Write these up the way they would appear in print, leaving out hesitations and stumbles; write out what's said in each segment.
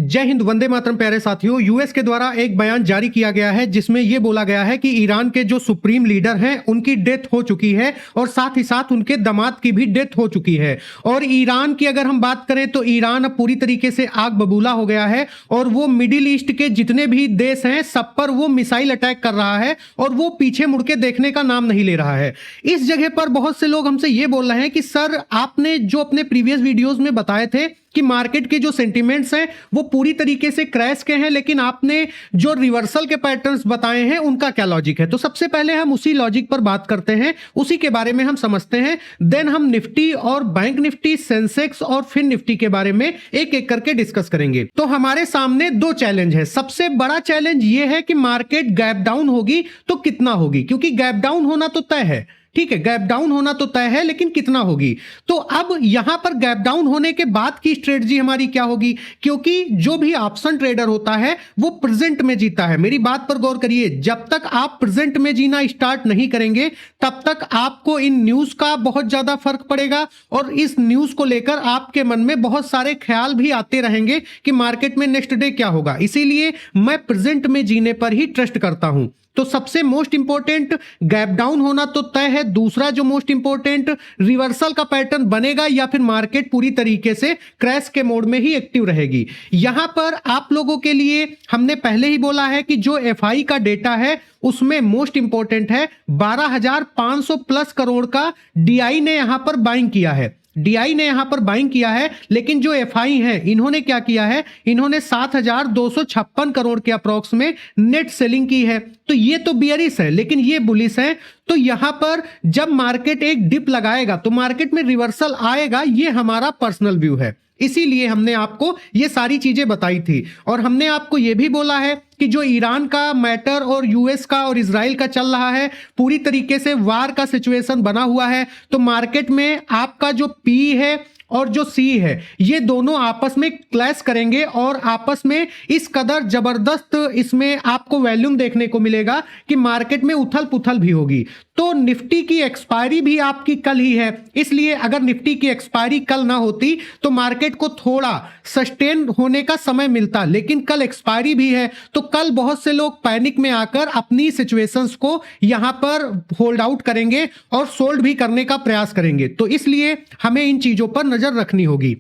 जय हिंद, वंदे मातरम। प्यारे साथियों, यूएस के द्वारा एक बयान जारी किया गया है जिसमें यह बोला गया है कि ईरान के जो सुप्रीम लीडर हैं उनकी डेथ हो चुकी है और साथ ही साथ उनके दामाद की भी डेथ हो चुकी है। और ईरान की अगर हम बात करें तो ईरान अब पूरी तरीके से आग बबूला हो गया है और वो मिडिल ईस्ट के जितने भी देश हैं सब पर वो मिसाइल अटैक कर रहा है और वो पीछे मुड़ के देखने का नाम नहीं ले रहा है। इस जगह पर बहुत से लोग हमसे ये बोल रहे हैं कि सर, आपने जो अपने प्रीवियस वीडियोस में बताए थे कि मार्केट के जो सेंटिमेंट्स हैं वो पूरी तरीके से क्रैश के हैं, लेकिन आपने जो रिवर्सल के पैटर्न्स बताए हैं उनका क्या लॉजिक है। तो सबसे पहले हम उसी लॉजिक पर बात करते हैं, उसी के बारे में हम समझते हैं। देन हम निफ्टी और बैंक निफ्टी, सेंसेक्स और फिन निफ्टी के बारे में एक एक करके डिस्कस करेंगे। तो हमारे सामने दो चैलेंज है। सबसे बड़ा चैलेंज ये है कि मार्केट गैप डाउन होगी तो कितना होगी, क्योंकि गैप डाउन होना तो तय है, ठीक है, गैप डाउन होना तो तय है, लेकिन कितना होगी। तो अब यहां पर गैप डाउन होने के बाद की स्ट्रेटजी हमारी क्या होगी, क्योंकि जो भी ऑप्शन ट्रेडर होता है वो प्रेजेंट में जीता है। मेरी बात पर गौर करिए, जब तक आप प्रेजेंट में जीना स्टार्ट नहीं करेंगे तब तक आपको इन न्यूज का बहुत ज्यादा फर्क पड़ेगा और इस न्यूज को लेकर आपके मन में बहुत सारे ख्याल भी आते रहेंगे कि मार्केट में नेक्स्ट डे क्या होगा। इसीलिए मैं प्रेजेंट में जीने पर ही ट्रस्ट करता हूं। तो सबसे मोस्ट इंपॉर्टेंट गैप डाउन होना तो तय है। दूसरा जो मोस्ट इंपॉर्टेंट, रिवर्सल का पैटर्न बनेगा या फिर मार्केट पूरी तरीके से क्रैश के मोड में ही एक्टिव रहेगी। यहां पर आप लोगों के लिए हमने पहले ही बोला है कि जो एफआई का डेटा है उसमें मोस्ट इंपॉर्टेंट है 12,500 प्लस करोड़ का डीआई ने यहां पर बाइंग किया है। डीआई ने यहां पर बाइंग किया है, लेकिन जो एफआई है इन्होंने क्या किया है, इन्होंने 7,256 करोड़ के अप्रॉक्स में नेट सेलिंग की है। तो ये तो बियरिश है, लेकिन ये बुलिश है। तो यहां पर जब मार्केट एक डिप लगाएगा तो मार्केट में रिवर्सल आएगा, ये हमारा पर्सनल व्यू है। इसीलिए हमने आपको ये सारी चीजें बताई थी और हमने आपको ये भी बोला है कि जो ईरान का मैटर और यूएस का और इजराइल का चल रहा है, पूरी तरीके से वार का सिचुएशन बना हुआ है। तो मार्केट में आपका जो पी है और जो सी है ये दोनों आपस में क्लैश करेंगे और आपस में इस कदर जबरदस्त इसमें आपको वॉल्यूम देखने को मिलेगा कि मार्केट में उथल पुथल भी होगी। तो निफ्टी की एक्सपायरी भी आपकी कल ही है, इसलिए अगर निफ्टी की एक्सपायरी कल ना होती तो मार्केट को थोड़ा सस्टेन होने का समय मिलता, लेकिन कल एक्सपायरी भी है। तो कल बहुत से लोग पैनिक में आकर अपनी सिचुएशंस को यहां पर होल्ड आउट करेंगे और सोल्ड भी करने का प्रयास करेंगे। तो इसलिए हमें इन चीजों पर नजर रखनी होगी।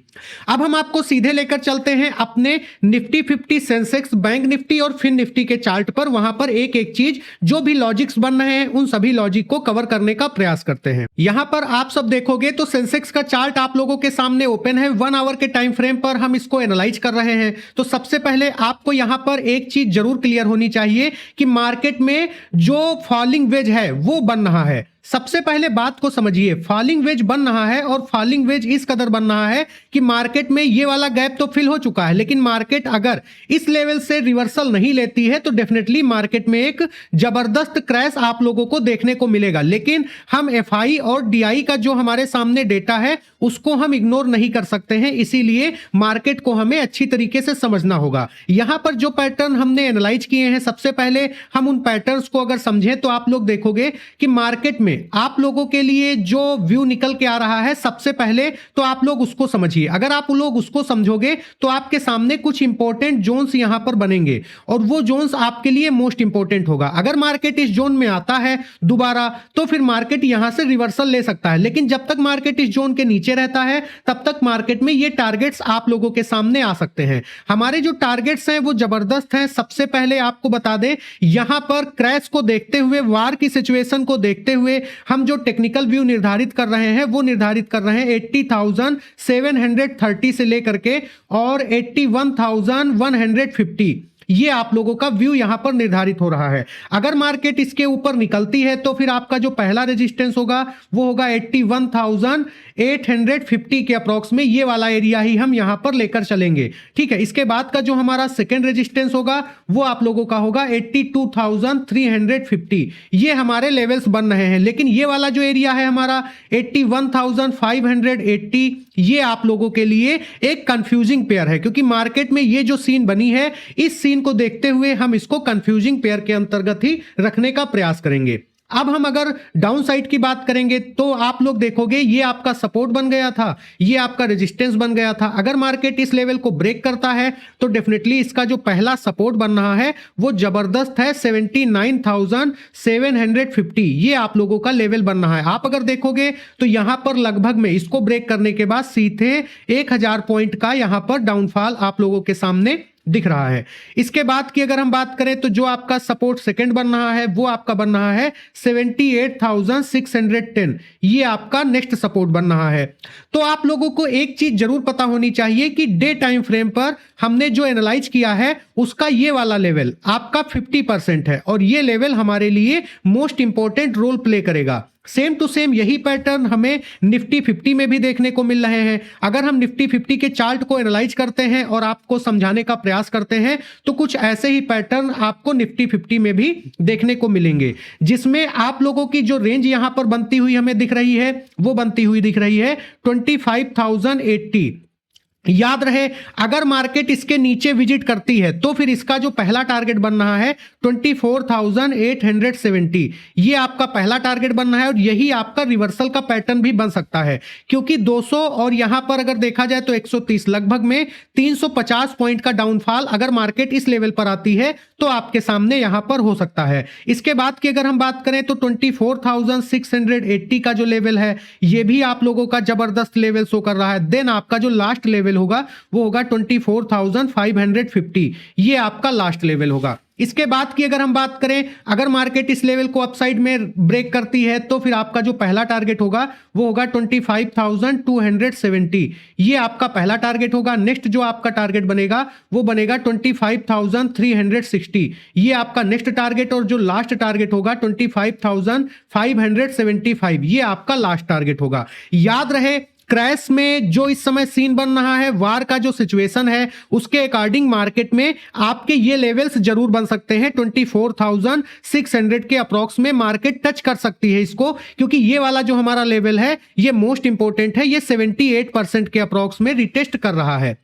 अब हम आपको सीधे लेकर चलते हैं अपने निफ्टी 50, सेंसेक्स, बैंक निफ्टी और फिन निफ्टी के चार्ट पर। वहां पर एक एक चीज जो भी लॉजिक्स बन रहे हैं उन सभी लॉजिक को कवर करने का प्रयास करते हैं। यहां पर आप सब देखोगे तो सेंसेक्स का चार्ट आप लोगों के सामने ओपन है। 1 आवर के टाइम फ्रेम पर हम इसको एनालाइज कर रहे हैं। तो सबसे पहले आपको यहां पर एक चीज जरूर क्लियर होनी चाहिए कि मार्केट में जो फॉलिंग वेज है वो बन रहा है। सबसे पहले बात को समझिए, फॉलिंग वेज बन रहा है और फॉलिंग वेज इस कदर बन रहा है कि मार्केट में ये वाला गैप तो फिल हो चुका है, लेकिन मार्केट अगर इस लेवल से रिवर्सल नहीं लेती है तो डेफिनेटली मार्केट में एक जबरदस्त क्रैश आप लोगों को देखने को मिलेगा। लेकिन हम एफआई और डीआई का जो हमारे सामने डेटा है उसको हम इग्नोर नहीं कर सकते हैं, इसीलिए मार्केट को हमें अच्छी तरीके से समझना होगा। यहां पर जो पैटर्न हमने एनालाइज किए हैं, सबसे पहले हम उन पैटर्न्स को अगर समझें तो आप लोग देखोगे कि मार्केट में आप लोगों के लिए जो व्यू निकल के आ रहा है, सबसे पहले तो आप लोग उसको समझिए। अगर आप लोग उसको समझोगे तो आपके सामने कुछ इंपॉर्टेंट जोन्स यहां पर बनेंगे और वो जोन्स आपके लिए मोस्ट इंपॉर्टेंट होगा। अगर मार्केट इस जोन में आता है दोबारा तो फिर मार्केट यहां से रिवर्सल ले सकता है, लेकिन जब तक मार्केट इस जोन के नीचे रहता है तब तक मार्केट में ये टारगेट्स आप लोगों के सामने आ सकते हैं। हमारे जो टारगेट्स हैं वो जबरदस्त हैं। सबसे पहले आपको बता दें, यहां पर क्रैश को देखते हुए, वार की सिचुएशन को देखते हुए हम जो टेक्निकल व्यू निर्धारित कर रहे हैं वो निर्धारित कर रहे हैं 80,730 से लेकर के और 81,150, ये आप लोगों का व्यू यहां पर निर्धारित हो रहा है। अगर मार्केट इसके ऊपर निकलती है तो फिर आपका जो पहला रेजिस्टेंस होगा वो होगा 81,850 के अप्रॉक्स में। ये वाला एरिया ही हम यहां पर लेकर चलेंगे, ठीक है। इसके बाद का जो हमारा सेकेंड रेजिस्टेंस होगा वो आप लोगों का होगा 82,350। ये हमारे लेवल्स बन रहे हैं, लेकिन ये वाला जो एरिया है हमारा 81,580, ये आप लोगों के लिए एक कंफ्यूजिंग पेयर है, क्योंकि मार्केट में ये जो सीन बनी है इस सीन को देखते हुए हम इसको कंफ्यूजिंग पेयर के अंतर्गत ही रखने का प्रयास करेंगे। अब हम अगर डाउन साइड की बात करेंगे तो आप लोग देखोगे ये आपका सपोर्ट बन गया था, ये आपका रेजिस्टेंस बन गया था। अगर मार्केट इस लेवल को ब्रेक करता है तो डेफिनेटली इसका जो पहला सपोर्ट बन रहा है वो जबरदस्त है, 79,750 ये आप लोगों का लेवल बन रहा है। आप अगर देखोगे तो यहां पर लगभग में इसको ब्रेक करने के बाद सीधे 1000 पॉइंट का यहां पर डाउनफॉल आप लोगों के सामने दिख रहा है। इसके बाद की अगर हम बात करें तो जो आपका सपोर्ट सेकंड बन रहा है वो आपका बन रहा है 78,610, ये आपका नेक्स्ट सपोर्ट बन रहा है। तो आप लोगों को एक चीज जरूर पता होनी चाहिए कि डे टाइम फ्रेम पर हमने जो एनालाइज किया है उसका ये वाला लेवल आपका 50% है और ये लेवल हमारे लिए मोस्ट इंपॉर्टेंट रोल प्ले करेगा। सेम टू सेम यही पैटर्न हमें निफ्टी 50 में भी देखने को मिल रहे हैं। अगर हम निफ्टी 50 के चार्ट को एनालाइज करते हैं और आपको समझाने का प्रयास करते हैं तो कुछ ऐसे ही पैटर्न आपको निफ्टी 50 में भी देखने को मिलेंगे, जिसमें आप लोगों की जो रेंज यहां पर बनती हुई हमें दिख रही है वो बनती हुई दिख रही है 25,080। याद रहे अगर मार्केट इसके नीचे विजिट करती है तो फिर इसका जो पहला टारगेट बन रहा है 24,870, ये आपका पहला टारगेट बन रहा है और यही आपका रिवर्सल का पैटर्न भी बन सकता है, क्योंकि 200 और यहां पर अगर देखा जाए तो 130 लगभग में 350 पॉइंट का डाउनफॉल अगर मार्केट इस लेवल पर आती है तो आपके सामने यहां पर हो सकता है। इसके बाद की अगर हम बात करें तो 24,680 का जो लेवल है ये भी आप लोगों का जबरदस्त लेवल शो कर रहा है। देन आपका जो लास्ट लेवल होगा वो होगा 24,550, ये आपका लास्ट लेवल होगा। इसके बाद की अगर हम बात करें अगर मार्केट इस लेवल को अपसाइड में ब्रेक करती है तो फिर आपका जो पहला टारगेट होगा वो होगा 25,270, ये आपका पहला टारगेट होगा। नेक्स्ट जो आपका टारगेट बनेगा वो बनेगा 25,360, ये आपका नेक्स्ट टारगेट और जो लास्ट टारगेट होगा 25,575, ये आपका लास्ट टारगेट होगा। याद रहे क्रैश में जो इस समय सीन बन रहा है, वार का जो सिचुएशन है उसके अकॉर्डिंग मार्केट में आपके ये लेवल्स जरूर बन सकते हैं। 24,600 के अप्रॉक्स में मार्केट टच कर सकती है इसको, क्योंकि ये वाला जो हमारा लेवल है ये मोस्ट इंपॉर्टेंट है, ये 78% के अप्रॉक्स में रिटेस्ट कर रहा है।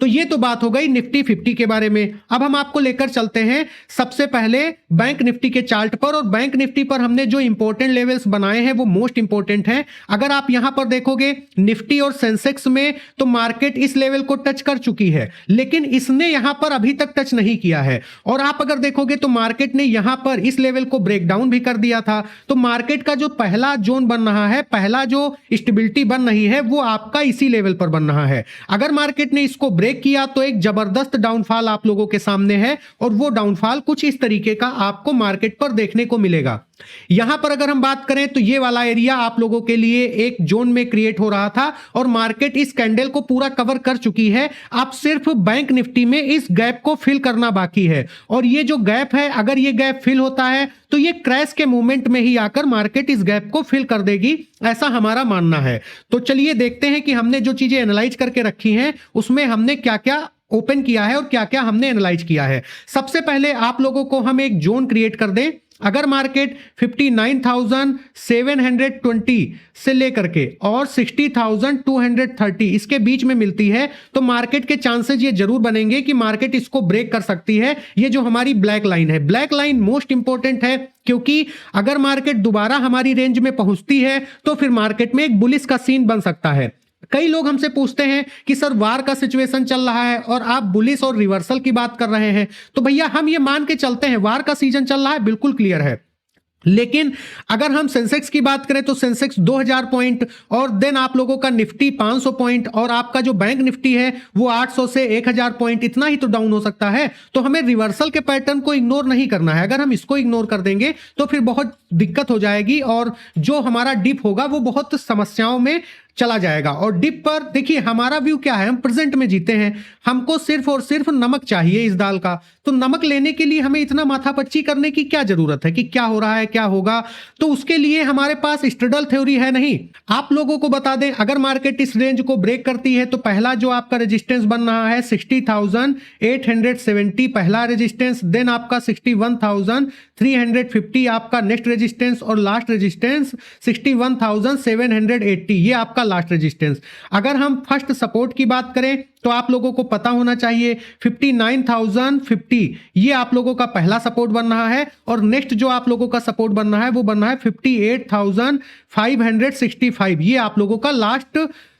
तो ये तो बात हो गई निफ्टी 50 के बारे में। अब हम आपको लेकर चलते हैं सबसे पहले बैंक निफ्टी के चार्ट पर, और बैंक निफ्टी पर हमने जो इंपॉर्टेंट लेवल्स बनाए हैं वो मोस्ट इंपॉर्टेंट हैं। अगर आप यहां पर देखोगे निफ्टी और सेंसेक्स में तो मार्केट इस लेवल को टच कर चुकी है, लेकिन इसने यहां पर अभी तक टच नहीं किया है। और आप अगर देखोगे तो मार्केट ने यहां पर इस लेवल को ब्रेक डाउन भी कर दिया था। तो मार्केट का जो पहला जोन बन रहा है, पहला जो स्टेबिलिटी बन रही है वो आपका इसी लेवल पर बन रहा है। अगर मार्केट ने इसको ब्रेक किया तो एक जबरदस्त डाउनफॉल आप लोगों के सामने है, और वो डाउनफॉल कुछ इस तरीके का आपको मार्केट पर देखने को मिलेगा। यहां पर अगर हम बात करें तो ये वाला एरिया आप लोगों के लिए एक जोन में क्रिएट हो रहा था और मार्केट इस कैंडल को पूरा कवर कर चुकी है। आप सिर्फ बैंक निफ्टी में इस गैप को फिल करना बाकी है, और ये जो गैप है अगर ये गैप फिल होता है तो ये क्रैश के मूवमेंट में ही आकर मार्केट इस गैप को फिल कर देगी, ऐसा हमारा मानना है। तो चलिए देखते हैं कि हमने जो चीजें एनालाइज करके रखी हैं उसमें हमने क्या क्या ओपन किया है और क्या क्या हमने एनालाइज किया है। सबसे पहले आप लोगों को हम एक जोन क्रिएट कर दें। अगर मार्केट 59,720 से लेकर के और 60,230 इसके बीच में मिलती है तो मार्केट के चांसेस ये जरूर बनेंगे कि मार्केट इसको ब्रेक कर सकती है। ये जो हमारी ब्लैक लाइन है, ब्लैक लाइन मोस्ट इंपॉर्टेंट है, क्योंकि अगर मार्केट दोबारा हमारी रेंज में पहुंचती है तो फिर मार्केट में एक बुलिश का सीन बन सकता है। कई लोग हमसे पूछते हैं कि सर वार का सिचुएशन चल रहा है और आप बुलिश और रिवर्सल की बात कर रहे हैं, तो भैया हम ये मान के चलते हैं वार का सीजन चल रहा है, बिल्कुल क्लियर है। लेकिन अगर हम सेंसेक्स की बात करें तो सेंसेक्स 2000 पॉइंट और देन आप लोगों का निफ्टी 500 पॉइंट और आपका जो बैंक निफ्टी है वो 800 से 1000 पॉइंट इतना ही तो डाउन हो सकता है। तो हमें रिवर्सल के पैटर्न को इग्नोर नहीं करना है। अगर हम इसको इग्नोर कर देंगे तो फिर बहुत दिक्कत हो जाएगी और जो हमारा डिप होगा वो बहुत समस्याओं में चला जाएगा। और डिप पर देखिए हमारा व्यू क्या है, हम प्रेजेंट में जीते हैं, हमको सिर्फ और सिर्फ नमक चाहिए इस दाल का। तो नमक लेने के लिए हमें इतना माथापच्ची करने की क्या जरूरत है कि क्या हो रहा है क्या होगा, तो उसके लिए हमारे पास स्ट्रैडल थ्योरी है नहीं। आप लोगों को बता दें अगर मार्केट इस रेंज को ब्रेक करती है तो पहला जो आपका रेजिस्टेंस बन रहा है 60,870 पहला रेजिस्टेंस, देन आपका 61,350 आपका नेक्स्ट रेजिस्टेंस और लास्ट रेजिस्टेंस 61,780 ये आपका लास्ट रेजिस्टेंस। अगर हम फर्स्ट सपोर्ट की बात करें तो आप लोगों को पता होना चाहिए 59,050 ये आप लोगों का पहला सपोर्ट बन रहा है, और नेक्स्ट जो आप लोगों का सपोर्ट बन रहा है वो बन रहा है 58,565 ये आप लोगों का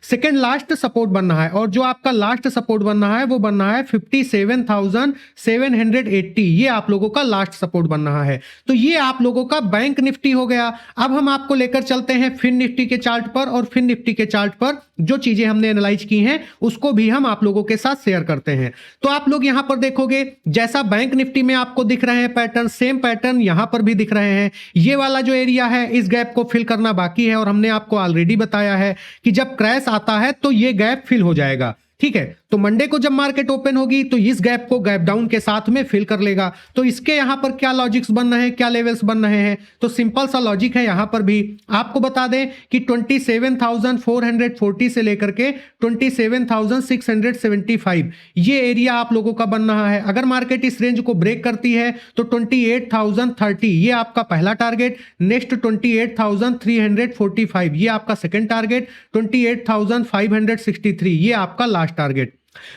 सेकेंड लास्ट सपोर्ट बन रहा है। और जो आपका लास्ट सपोर्ट बन रहा है वो बन रहा है 57,780 ये आप लोगों का लास्ट सपोर्ट बन रहा है। तो ये आप लोगों का बैंक निफ्टी हो गया। अब हम आपको लेकर चलते हैं फिन निफ्टी के चार्ट पर, और फिन निफ्टी के चार्ट पर जो चीजें हमने एनालाइज की हैं उसको भी हम आप लोगों के साथ शेयर करते हैं। तो आप लोग यहां पर देखोगे जैसा बैंक निफ्टी में आपको दिख रहे हैं पैटर्न, सेम पैटर्न यहां पर भी दिख रहे हैं। ये वाला जो एरिया है इस गैप को फिल करना बाकी है, और हमने आपको ऑलरेडी बताया है कि जब क्रैश आता है तो ये गैप फिल हो जाएगा। ठीक है, तो मंडे को जब मार्केट ओपन होगी तो इस गैप को गैप डाउन के साथ में फिल कर लेगा। तो इसके यहां पर क्या लॉजिक्स बन रहे हैं, क्या लेवल्स बन रहे हैं, तो सिंपल सा लॉजिक है। यहां पर भी आपको बता दें कि 27,440 से लेकर के 27,675 ये एरिया आप लोगों का बन रहा है। अगर मार्केट इस रेंज को ब्रेक करती है तो 28,030 ये आपका पहला टारगेट, नेक्स्ट 28,345 ये आपका सेकेंड टारगेट, 28,563 ये आपका लास्ट टारगेट।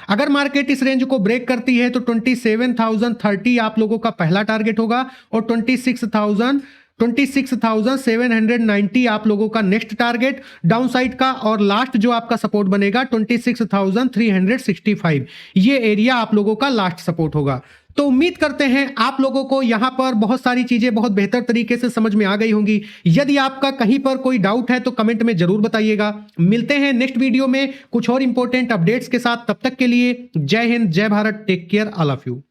अगर मार्केट इस रेंज को ब्रेक करती है तो 27,030 आप लोगों का पहला टारगेट होगा, और 26,790 आप लोगों का नेक्स्ट टारगेट डाउन साइड का, और लास्ट जो आपका सपोर्ट बनेगा 26,365 ये एरिया आप लोगों का लास्ट सपोर्ट होगा। तो उम्मीद करते हैं आप लोगों को यहां पर बहुत सारी चीजें बहुत बेहतर तरीके से समझ में आ गई होंगी। यदि आपका कहीं पर कोई डाउट है तो कमेंट में जरूर बताइएगा। मिलते हैं नेक्स्ट वीडियो में कुछ और इंपॉर्टेंट अपडेट्स के साथ। तब तक के लिए जय हिंद, जय Bharat, take care, all of you.